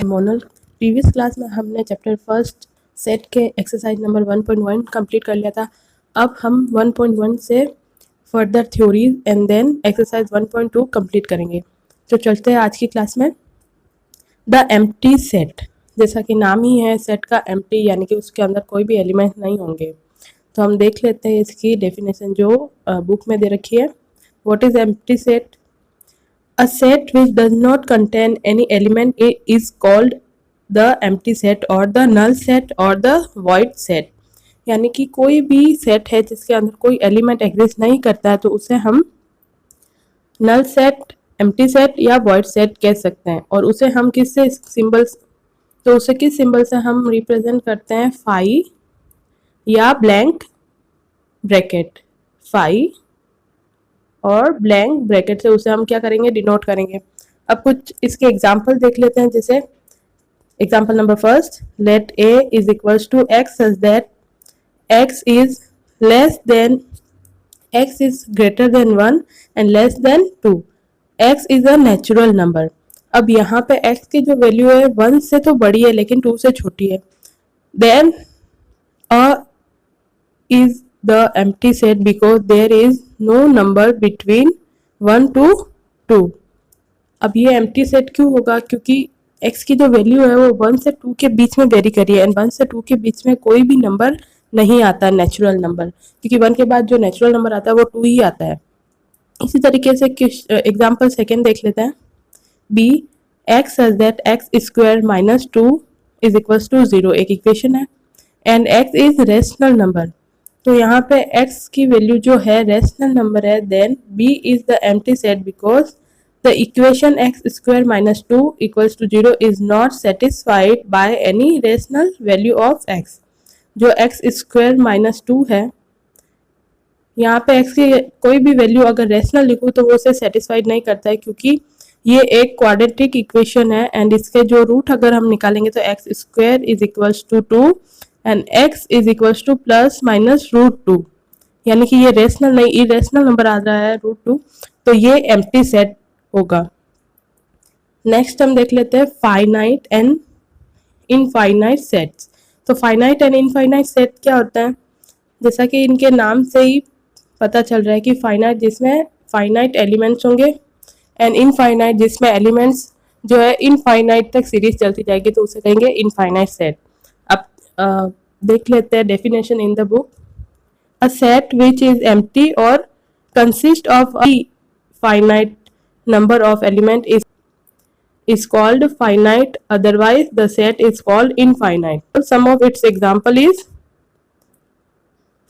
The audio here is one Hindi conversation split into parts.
मोनल प्रीवियस क्लास में हमने चैप्टर फर्स्ट सेट के एक्सरसाइज नंबर 1.1 कंप्लीट कर लिया था। अब हम 1.1 से further theories and then exercise 1.2 complete करेंगे। तो चलते हैं आज की क्लास में। द एम्प्टी सेट, जैसा कि नाम ही है सेट का एम्प्टी, यानी कि उसके अंदर कोई भी एलिमेंट नहीं होंगे। तो हम देख लेते हैं इसकी डेफिनेशन जो बुक में दे रखी है। What is empty set? A set which does not contain any element is called the empty set or the null set or the void set। यानी कि कोई भी सेट है जिसके अंदर कोई एलिमेंट एग्जिस्ट नहीं करता है तो उसे हम नल सेट, एम्प्टी सेट या वॉइड सेट कह सकते हैं। और उसे हम किससे सिंबल्स, तो उसे किस सिंबल से हम रिप्रेजेंट करते हैं? फाई या ब्लैंक ब्रैकेट। फाई और ब्लैंक ब्रैकेट से उसे हम क्या करेंगे? डिनोट करेंगे। अब कुछ इसके एग्जाम्पल देख लेते हैं। जैसे example number first, let A is equals to x such that x is less than x is greater than 1 and less than 2। X is a natural number. अब यहाँ पे एक्स की जो वैल्यू है 1 से तो बड़ी है लेकिन 2 से छोटी है। Then A is the empty set because there is no number between 1 to 2। अब ये empty set क्यों होगा? क्योंकि x की जो वैल्यू है वो 1 से 2 के बीच में वेरी करी है एंड 1 से 2 के बीच में कोई भी नंबर नहीं आता नेचुरल नंबर, क्योंकि 1 के बाद जो नेचुरल नंबर आता है वो 2 ही आता है। इसी तरीके से एग्जाम्पल सेकेंड देख लेते हैं। B x such that x square minus 2 is equals to 0 एक इक्वेशन है and x is rational number. तो यहाँ पे x की वैल्यू जो है रेशनल नंबर है। Then b is the empty set because the equation x square minus 2 equals to 0 is not satisfied by any rational value of x। जो एक्स स्क्वायर माइनस 2 है, यहाँ पे x की कोई भी वैल्यू अगर रेशनल लिखूँ तो वो उसे सेटिस्फाइड नहीं करता है, क्योंकि ये एक क्वाड्रेटिक इक्वेशन है एंड इसके जो रूट अगर हम निकालेंगे तो x square is equals to 2 and x is equals to plus minus root 2, यानी कि ये रेशनल नहीं इरेशनल नंबर आ रहा है रूट 2, तो ये एम्प्टी सेट होगा। नेक्स्ट हम देख लेते हैं फाइनाइट एंड इनफाइनाइट सेट्स। तो फाइनाइट एंड इनफाइनाइट सेट क्या होता है? जैसा कि इनके नाम से ही पता चल रहा है कि फाइनाइट जिसमें फाइनाइट एलिमेंट्स होंगे एंड इनफाइनाइट जिसमें एलिमेंट्स जो है इनफाइनाइट तक सीरीज चलती जाएगी, तो उसे कहेंगे इनफाइनाइट सेट। अब देख लेते हैं definition in the book. A set which is empty और consist of a finite number of element is called finite, otherwise the set is called infinite। Some of its example is,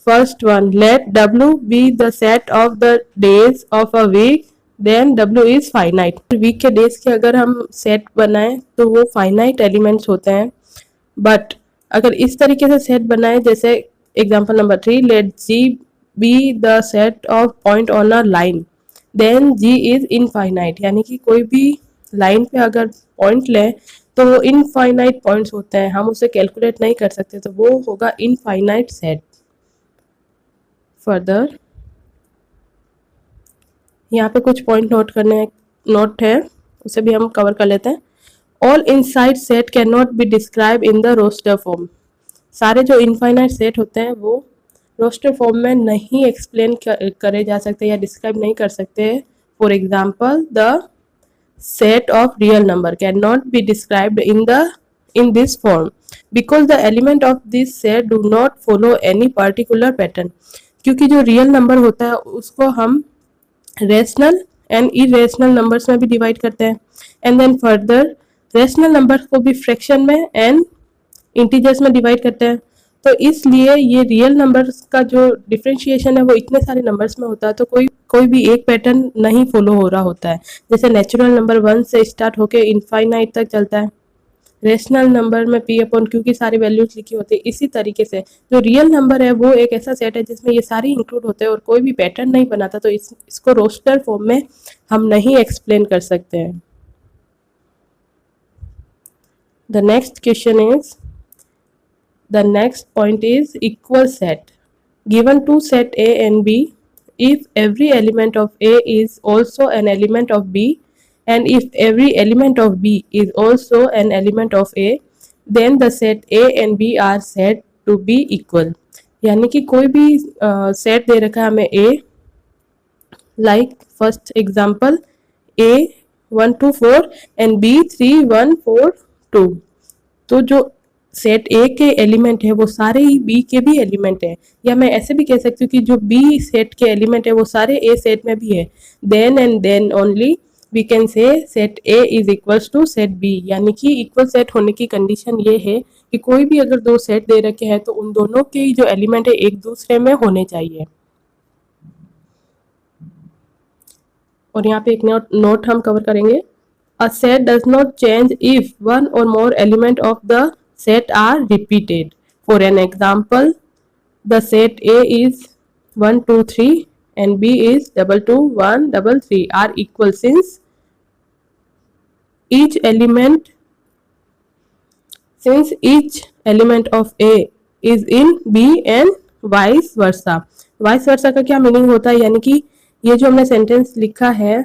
first one, let W be the set of the days of a week, then W is finite। Week के डेज के अगर हम सेट बनाएं तो वो फाइनाइट एलिमेंट्स होते हैं। बट अगर इस तरीके से सेट बनाए, जैसे example number 3, let G be the set of point on a line, then G is infinite. यानी कि कोई भी लाइन पे अगर पॉइंट लें तो वो इनफाइनाइट पॉइंट्स होते हैं, हम उसे कैलकुलेट नहीं कर सकते, तो वो होगा इनफाइनाइट सेट। फर्दर यहाँ पे कुछ पॉइंट नोट है, उसे भी हम कवर कर लेते हैं। All inside set can not be describe in the roster form. सारे जो इनफाइनाइट सेट होते हैं वो रोस्टर फॉर्म में नहीं एक्सप्लेन करे जा सकते या डिस्क्राइब नहीं कर सकते। For example, the set of real number cannot be described in this form because the element of this set do not follow any particular pattern। क्योंकि जो रियल नंबर होता है उसको हम रेशनल एंड इरेशनल नंबर्स में भी डिवाइड करते हैं and then further rational numbers को भी फ्रैक्शन में एंड इंटीजर्स में डिवाइड करते हैं। तो इसलिए ये रियल नंबर्स का जो डिफरेंशिएशन है वो इतने सारे नंबर्स में होता है, तो कोई भी एक पैटर्न नहीं फॉलो हो रहा होता है। जैसे नेचुरल नंबर 1 से स्टार्ट होके इनफाइनाइट तक चलता है, रेशनल नंबर में p अपॉन q की सारी वैल्यूज लिखी होती है। इसी तरीके से जो रियल नंबर है वो एक ऐसा सेट है जिसमें ये सारी इंक्लूड होते हैं और कोई भी पैटर्न नहीं बनाता, तो इसको रोस्टर फॉर्म में हम नहीं एक्सप्लेन कर सकते हैं। The next question is, the next point is equal set। Given two set A and B, if every element of A is also an element of B, and if every element of B is also an element of A, then the set A and B are said to be equal. यानी कि कोई भी सेट दे रखा है हमें A, like first example A 1 2 4 and B 3 1 4 2, तो जो सेट ए के एलिमेंट है वो सारे ही बी के भी एलिमेंट है, या मैं ऐसे भी कह सकती हूँ कि जो बी सेट के एलिमेंट है वो सारे ए सेट में भी है, then and then only we can say set A is equals to set B. यानी कि इक्वल सेट होने की कंडीशन ये है कि कोई भी अगर दो सेट दे रखे हैं तो उन दोनों के जो एलिमेंट है एक दूसरे में होने चाहिए। और यहाँ पे एक नोट हम कवर करेंगे, a set does not change if one or more element of the set are repeated. For an example, the set A is 1 2 3 and B is 2 2 1 3 3 are equal since each element of A is in B and vice versa. vice versa का क्या मीनिंग होता है, यानी कि ये जो हमने सेंटेंस लिखा है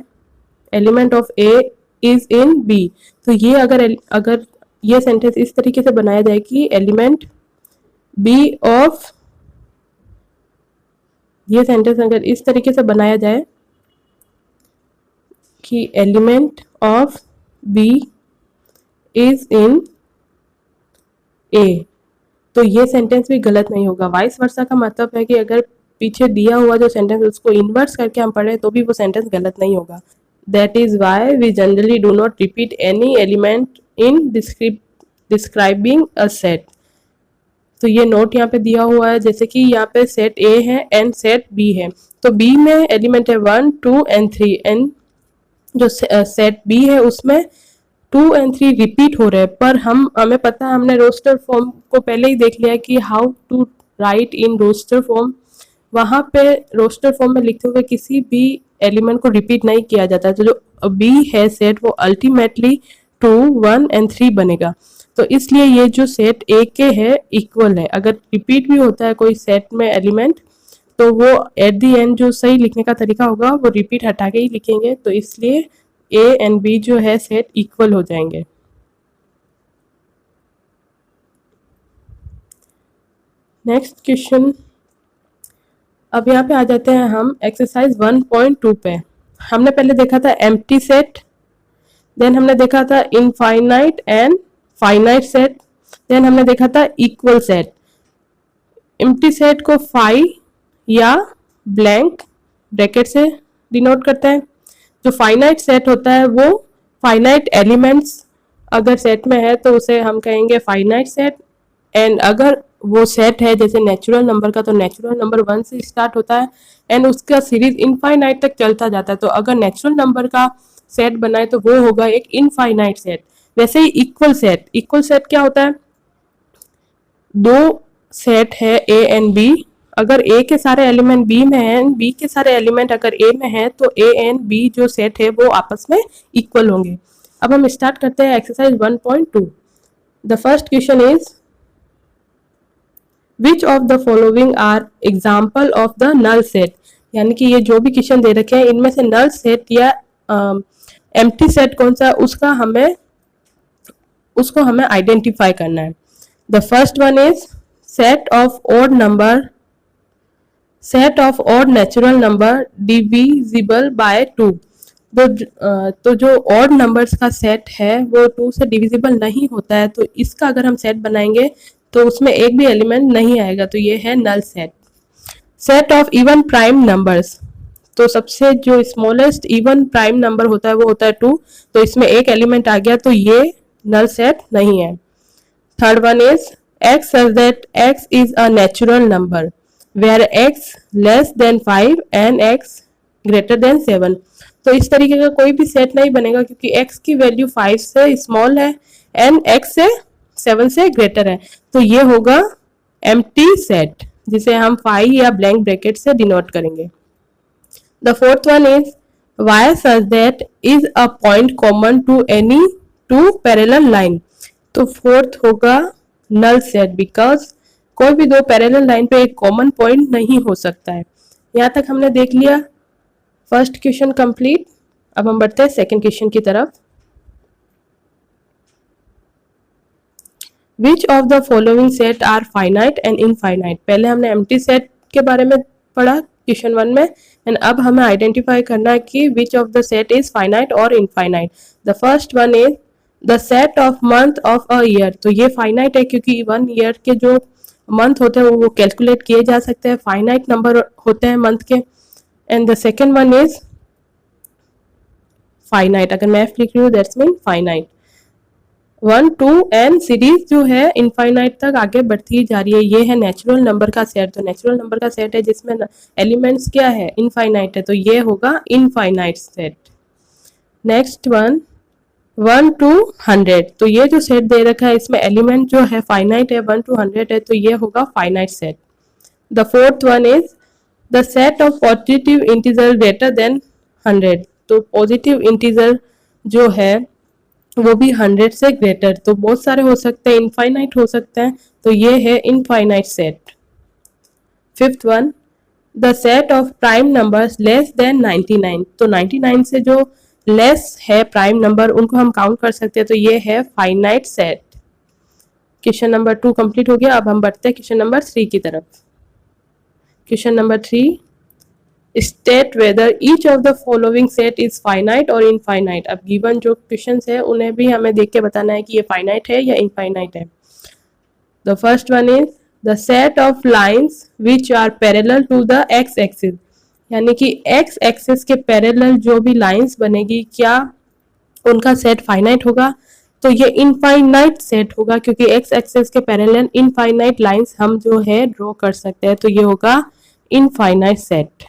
element of A is in B, तो ये अगर ये सेंटेंस इस तरीके से बनाया जाए कि एलिमेंट बी ऑफ, ये सेंटेंस अगर इस तरीके से बनाया जाए कि element of B is in A, तो ये सेंटेंस भी गलत नहीं होगा। वाइस वर्सा का मतलब है कि अगर पीछे दिया हुआ जो सेंटेंस उसको इन्वर्स करके हम पढ़े तो भी वो सेंटेंस गलत नहीं होगा। That is why we generally do not repeat any element in describing a set. तो ये नोट यहाँ पे दिया हुआ है, जैसे कि यहाँ पे सेट A है एंड सेट B है, तो B में एलिमेंट है 1 2 and 3 एंड जो सेट B है उसमें 2 and 3 रिपीट हो रहे हैं, पर हमें पता है, हमने रोस्टर फॉर्म को पहले ही देख लिया कि how to write in roster form. वहाँ पे रोस्टर फॉर्म में लिखते हुए किसी भी एलिमेंट को रिपीट नहीं किया जाता, तो जो बी है सेट वो अल्टीमेटली 2 1 and 3 बनेगा। तो इसलिए ये जो सेट ए के है इक्वल है। अगर रिपीट भी होता है कोई सेट में एलिमेंट तो वो एट द एंड जो सही लिखने का तरीका होगा वो रिपीट हटा के ही लिखेंगे, तो इसलिए ए एंड बी जो है सेट इक्वल हो जाएंगे। नेक्स्ट क्वेश्चन, अब यहाँ पे आ जाते हैं हम एक्सरसाइज 1.2 पे। हमने पहले देखा था एम्प्टी सेट, देन हमने देखा था infinite and finite set, then हमने देखा था इक्वल सेट। एम्प्टी सेट को फाई या ब्लैंक ब्रैकेट से डिनोट करते हैं। जो फाइनाइट सेट होता है वो फाइनाइट एलिमेंट्स अगर सेट में है तो उसे हम कहेंगे फाइनाइट सेट, एंड अगर वो सेट है जैसे नेचुरल नंबर का तो नेचुरल नंबर 1 से स्टार्ट होता है एंड उसका सीरीज इनफाइनाइट तक चलता जाता है, तो अगर नेचुरल नंबर का सेट बनाए तो वो होगा एक इनफाइनाइट सेट। वैसे ही इक्वल सेट क्या होता है, दो सेट है ए एंड बी, अगर ए के सारे एलिमेंट बी में है एंड बी के सारे एलिमेंट अगर ए में है तो ए एंड बी जो सेट है वो आपस में इक्वल होंगे। अब हम स्टार्ट करते हैं exercise 1.2। The first question is which of the following are example of the null set, यानी कि ये जो भी क्वेश्चन दे रखे हैं इनमें से नल सेट या एम्प्टी सेट कौन सा है उसको हमें आइडेंटिफाई करना है। The first one is set of odd natural number divisible by 2। तो जो ऑड नंबर्स का सेट है वो 2 से डिविजिबल नहीं होता है, तो इसका अगर हम सेट बनाएंगे तो उसमें एक भी एलिमेंट नहीं आएगा, तो ये है null set. Set of even prime numbers, तो सबसे जो स्मॉलेस्ट इवन प्राइम नंबर होता है वो होता है 2, तो इसमें एक एलिमेंट आ गया तो ये नल सेट नहीं है। Third one is x such that x is a natural number where x less than 5 and x greater than 7। तो इस तरीके का कोई भी सेट नहीं बनेगा क्योंकि x की वैल्यू 5 से स्मॉल है एंड x से 7 से ग्रेटर है, तो ये होगा एम्प्टी सेट जिसे हम फाई या ब्लैंक ब्रैकेट से डिनोट करेंगे। The fourth one is y such that is a point common to any two parallel line। तो फोर्थ होगा नल सेट बिकॉज कोई भी दो पैरेलल लाइन पे एक कॉमन पॉइंट नहीं हो सकता है। यहाँ तक हमने देख लिया फर्स्ट क्वेश्चन कंप्लीट। अब हम बढ़ते हैं सेकंड क्वेश्चन की तरफ। Which of the following set are finite and infinite. पहले हमने एम्प्टी सेट के बारे में पढ़ा क्वेश्चन 1 में, एंड अब हमें आइडेंटिफाई करना है कि which of the set is finite और infinite. The first one is the set of month of a year. तो ये फाइनाइट है क्योंकि 1 ईयर के जो मंथ होते हैं वो कैलकुलेट किए जा सकते हैं, फाइनाइट नंबर होते हैं मंथ के। And the second one is finite, अगर मैं एफ लिख रही हूँ that's mean finite. 1 2 and series जो है इनफाइनाइट तक आगे बढ़ती जा रही है। ये है नेचुरल नंबर का सेट। तो नेचुरल नंबर का सेट है जिसमें एलिमेंट्स क्या है, इनफाइनाइट है, तो ये होगा infinite set. Next one 1 to 100। तो ये जो सेट दे रखा है इसमें एलिमेंट जो है फाइनाइट है, 1 to 100 है, तो ये होगा finite set. The fourth one is the set of positive integer greater than 100। तो पॉजिटिव इंटीजर जो है वो भी 100 से ग्रेटर, तो बहुत सारे हो सकते हैं, इनफाइनाइट हो सकते हैं, तो ये है infinite set. Fifth one the set of prime numbers less than 99। तो 99 से जो लेस है प्राइम नंबर उनको हम काउंट कर सकते हैं, तो ये है finite set. Question number 2 complete हो गया। अब हम बढ़ते हैं क्वेश्चन नंबर 3 की तरफ। Question number 3 state whether each of the following set is finite और इनफाइनाइट। अब गिवन जो क्वेश्चंस है उन्हें भी हमें देख के बताना है कि ये फाइनाइट है या इनफाइनाइट है। The first one is the set of lines which are parallel to the x axis. यानी कि एक्स एक्सिस के पैरेलल जो भी लाइंस बनेगी क्या उनका सेट फाइनाइट होगा? तो ये इनफाइनाइट सेट होगा क्योंकि एक्स एक्सिस के पैरेलल इनफाइनाइट लाइंस हम जो है ड्रॉ कर सकते हैं, तो ये होगा infinite set.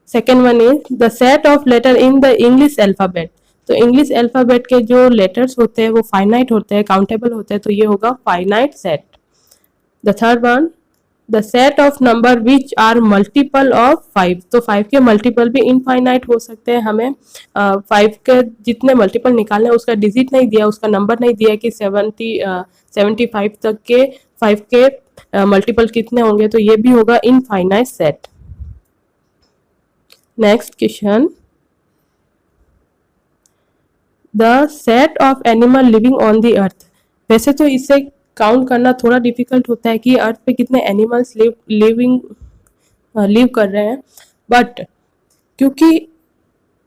Second one is the set of letter in the English alphabet. तो इंग्लिश अल्फाबेट के जो लेटर्स होते हैं वो फाइनाइट होते हैं, काउंटेबल होते हैं, तो ये होगा finite set. The third one the set of number which are multiple of 5। तो 5 के मल्टीपल भी इनफाइनाइट हो सकते हैं। हमें 5 के जितने मल्टीपल निकालने उसका डिजिट नहीं दिया, उसका नंबर नहीं दिया कि 75 तक के 5 के मल्टीपल कितने होंगे, तो ये भी होगा infinite set. Next question the set of animal living on the earth. वैसे तो इसे काउंट करना थोड़ा डिफिकल्ट होता है कि अर्थ पे कितने एनिमल्स लिव कर रहे हैं, बट क्योंकि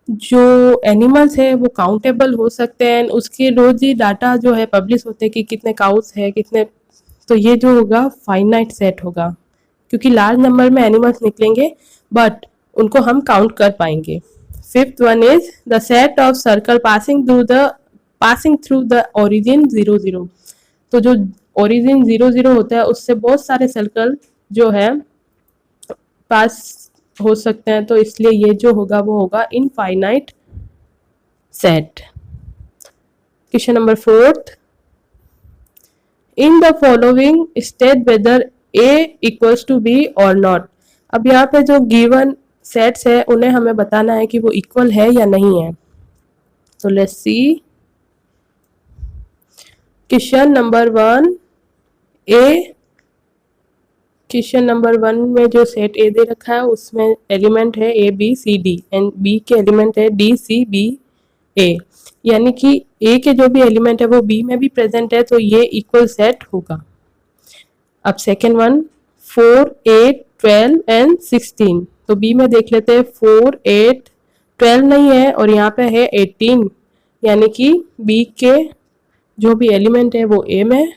जो एनिमल्स है वो काउंटेबल हो सकते हैं, उसके रोज ही डाटा जो है पब्लिश होते हैं कि कितने काउस है कितने, तो ये जो होगा फाइनाइट सेट होगा क्योंकि लार्ज नंबर में एनिमल्स निकलेंगे बट उनको हम काउंट कर पाएंगे। Fifth one is the set of circle passing through the origin 0 0। तो जो ओरिजिन 0 0 होता है उससे बहुत सारे सर्कल जो है पास हो सकते हैं, तो इसलिए ये जो होगा वो होगा infinite set. Question number 4 in the following state whether A equals to B और नॉट। अब यहाँ पे जो गिवन सेट्स है उन्हें हमें बताना है कि वो इक्वल है या नहीं है। तो let's see question number 1 A. Question number 1 में जो सेट ए दे रखा है उसमें एलिमेंट है A B C D and B के एलिमेंट है डी सी बी ए, यानी कि ए के जो भी एलिमेंट है वो बी में भी प्रेजेंट है, तो ये इक्वल सेट होगा। अब सेकेंड वन 4 8 12 एंड 16। तो बी में देख लेते हैं 4 8 12 नहीं है और यहाँ पे है 18, यानी कि बी के जो भी एलिमेंट है वो ए में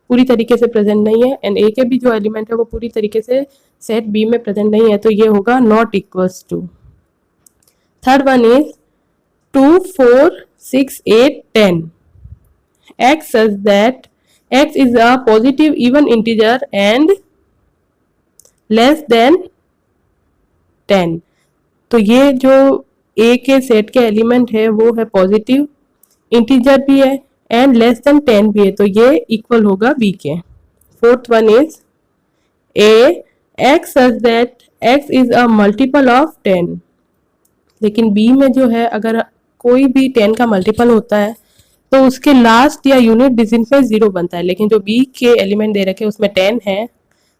पूरी तरीके से प्रेजेंट नहीं है एंड ए के भी जो एलिमेंट है वो पूरी तरीके से सेट बी में प्रेजेंट नहीं है, तो ये होगा not equals to. Third one is 2 4 6 8 10 x such that x is a positive even integer and less than 10। तो ये जो a के सेट के एलिमेंट है वो है पॉजिटिव इंटीजर भी है एंड लेस देन 10 भी है, तो ये इक्वल होगा b के। Fourth one is a x such that x is a multiple of 10। लेकिन b में जो है अगर कोई भी 10 का मल्टीपल होता है तो उसके लास्ट या यूनिट डिजिट में 0 बनता है, लेकिन जो b के एलिमेंट दे रखे उसमें 10 है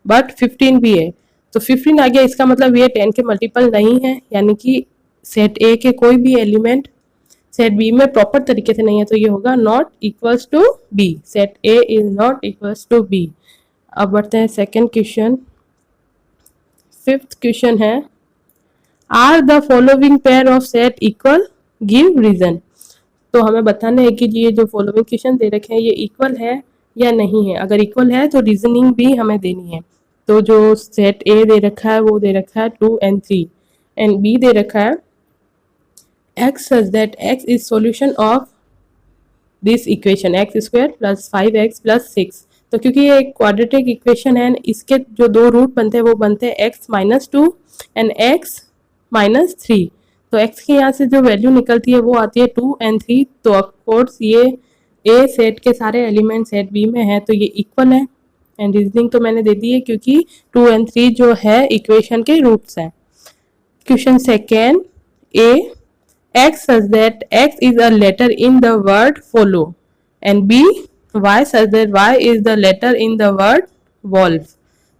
बट 15 भी है, तो 15 आ गया, इसका मतलब ये 10 के मल्टीपल नहीं है, यानी कि सेट ए के कोई भी एलिमेंट सेट बी में प्रॉपर तरीके से नहीं है, तो ये होगा not equals to B, set A is not equals to B. अब बढ़ते हैं सेकेंड क्वेश्चन। फिफ्थ क्वेश्चन है are the following pair of set equal, give reason. तो हमें बताना है कि ये जो फॉलोइंग क्वेश्चन दे रखे हैं ये इक्वल है या नहीं है। अगर इक्वल है तो रीजनिंग भी हमें देनी है। तो जो सेट ए दे रखा है वो दे रखा है 2 and 3 एंड बी दे रखा है x such that x is solution of this equation x square plus 5x plus 6। तो क्योंकि ये एक क्वाड्रेटिक इक्वेशन है, इसके जो दो रूट बनते हैं वो बनते हैं x minus 2 and x minus 3। तो x के यहाँ से जो वैल्यू निकलती है वो आती है 2 and 3। तो ऑफकोर्स ये ए सेट के सारे एलिमेंट सेट बी में है, तो ये इक्वल है। एंड रीजनिंग तो मैंने दे दी है क्योंकि 2 and 3 जो है इक्वेशन के रूट्स हैं। Question second, A x such that x is a letter in the word follow and b y such that y is the letter in the word wolf।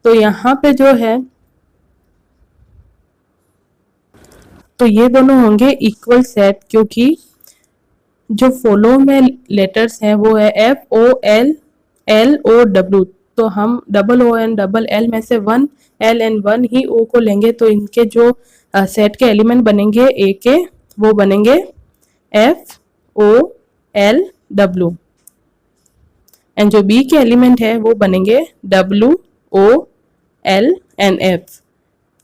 तो यहाँ पे जो है तो ये दोनों होंगे इक्वल सेट, क्योंकि जो फॉलो में लेटर्स हैं वो है F O L L O W। तो हम double O and double L में से 1 L एंड 1 ही O को लेंगे, तो इनके जो सेट के एलिमेंट बनेंगे A के वो बनेंगे F O L W and जो B के एलिमेंट है वो बनेंगे W O L and F।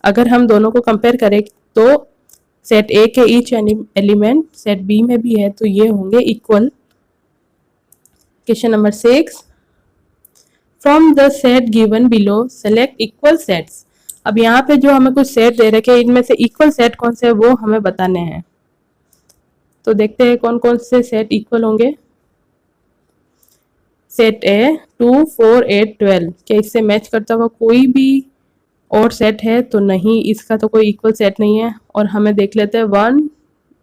अगर हम दोनों को कंपेयर करें तो सेट A के ईच एलिमेंट सेट B में भी है, तो ये होंगे equal. Question number 6, from the set given below select equal sets. अब यहाँ पे जो हमें कुछ सेट दे रखे हैं इनमें से इक्वल सेट कौन से है वो हमें बताने हैं। तो देखते हैं कौन कौन से सेट इक्वल होंगे। सेट ए 2 4 8 12, क्या इससे मैच करता हुआ कोई भी और सेट है? तो नहीं, इसका तो कोई इक्वल सेट नहीं है। और हमें देख लेते हैं 1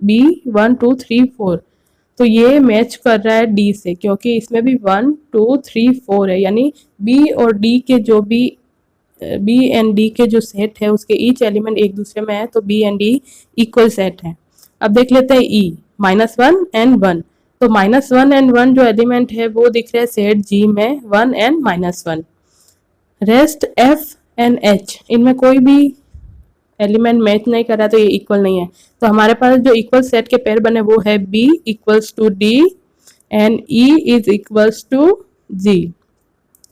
B 1 2 3 4, तो ये मैच कर रहा है D से, क्योंकि इसमें भी 1 2 3 4 है, यानी B और D के जो भी B एंड D के जो सेट है उसके ईच एलिमेंट एक दूसरे में है, तो B and D equal set है। अब देख लेते हैं E -1 एंड 1, तो -1 एंड 1 जो एलिमेंट है वो दिख रहे हैं सेट G में 1 and -1। Rest F and H, इनमें कोई भी एलिमेंट मैच नहीं कर रहा, तो ये इक्वल नहीं है। तो हमारे पास जो इक्वल सेट के पेयर बने वो है B equals to D and E is equals to G।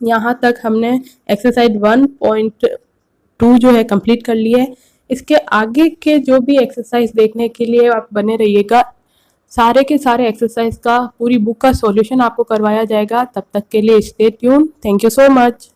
यहाँ तक हमने एक्सरसाइज 1.2 जो है कंप्लीट कर ली है। इसके आगे के जो भी एक्सरसाइज देखने के लिए आप बने रहिएगा। सारे के सारे एक्सरसाइज का पूरी बुक का सॉल्यूशन आपको करवाया जाएगा। तब तक के लिए stay tune. Thank you so much.